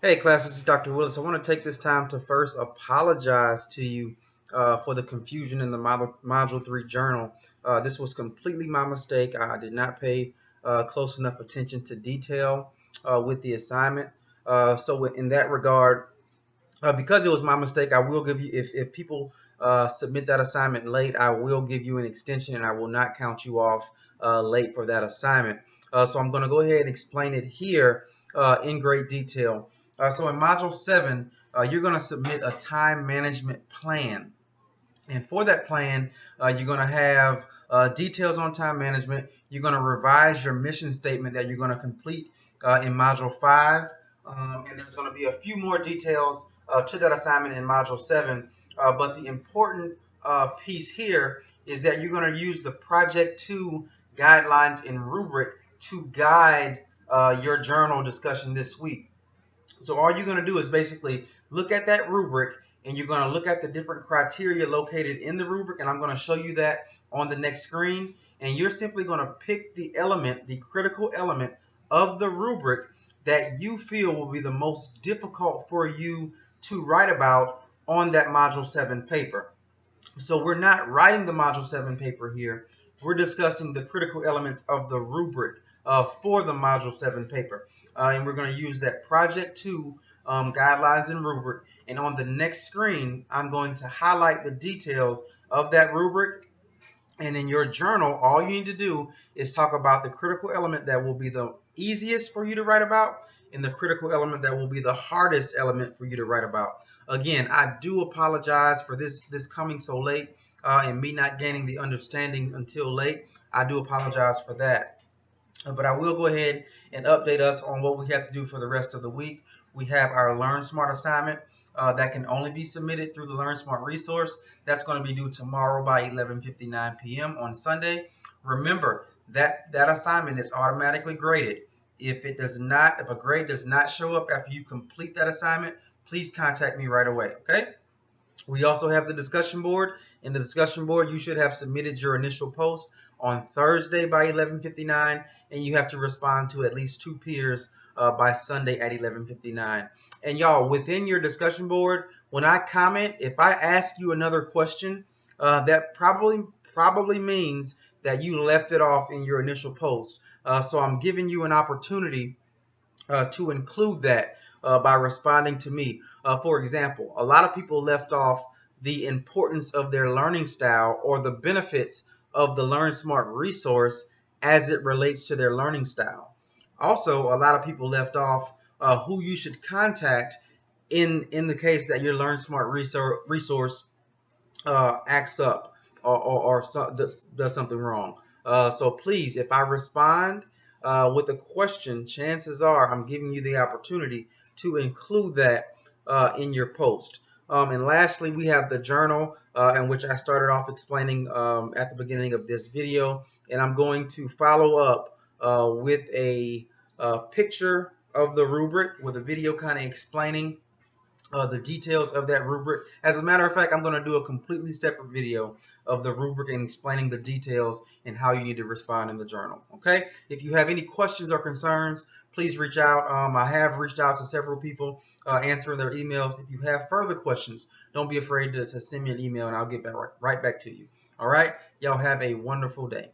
Hey class, this is Dr. Willis. I want to take this time to first apologize to you for the confusion in the Module 3 journal. This was completely my mistake. I did not pay close enough attention to detail with the assignment. So in that regard, because it was my mistake, I will give you, if people submit that assignment late, I will give you an extension and I will not count you off late for that assignment. So I'm going to go ahead and explain it here in great detail. So in Module 7, you're going to submit a time management plan. And for that plan, you're going to have details on time management. You're going to revise your mission statement that you're going to complete in Module 5. And there's going to be a few more details to that assignment in Module 7. But the important piece here is that you're going to use the Project 2 guidelines and rubric to guide your journal discussion this week. So all you're going to do is basically look at that rubric, and you're going to look at the different criteria located in the rubric, and I'm going to show you that on the next screen. And you're simply going to pick the element, the critical element of the rubric that you feel will be the most difficult for you to write about on that Module 7 paper. So we're not writing the Module 7 paper here. We're discussing the critical elements of the rubric for the Module 7 paper. And we're going to use that Project 2 guidelines and rubric. And on the next screen, I'm going to highlight the details of that rubric. And in your journal, all you need to do is talk about the critical element that will be the easiest for you to write about and the critical element that will be the hardest element for you to write about. Again, I do apologize for this coming so late and me not gaining the understanding until late. I do apologize for that. But I will go ahead and update us on what we have to do for the rest of the week. We have our Learn Smart assignment that can only be submitted through the Learn Smart resource. That's going to be due tomorrow by 11:59 p.m. on Sunday. Remember that that assignment is automatically graded. If a grade does not show up after you complete that assignment, please contact me right away. Okay? We also have the discussion board. In the discussion board, you should have submitted your initial post on Thursday by 11:59, and you have to respond to at least 2 peers by Sunday at 11:59. And y'all, within your discussion board, when I comment, if I ask you another question, that probably means that you left it off in your initial post. So I'm giving you an opportunity to include that by responding to me. For example, a lot of people left off the importance of their learning style or the benefits of the Learn Smart resource as it relates to their learning style. Also, a lot of people left off who you should contact in the case that your Learn Smart resource acts up or does something wrong. So please, if I respond with a question, chances are I'm giving you the opportunity to include that in your post. And lastly, we have the journal in which I started off explaining at the beginning of this video. And I'm going to follow up with a picture of the rubric with a video kind of explaining the details of that rubric. As a matter of fact, I'm going to do a completely separate video of the rubric and explaining the details and how you need to respond in the journal. Okay? If you have any questions or concerns, please reach out. I have reached out to several people answering their emails. If you have further questions, don't be afraid to send me an email and I'll get right back to you. All right? Y'all have a wonderful day.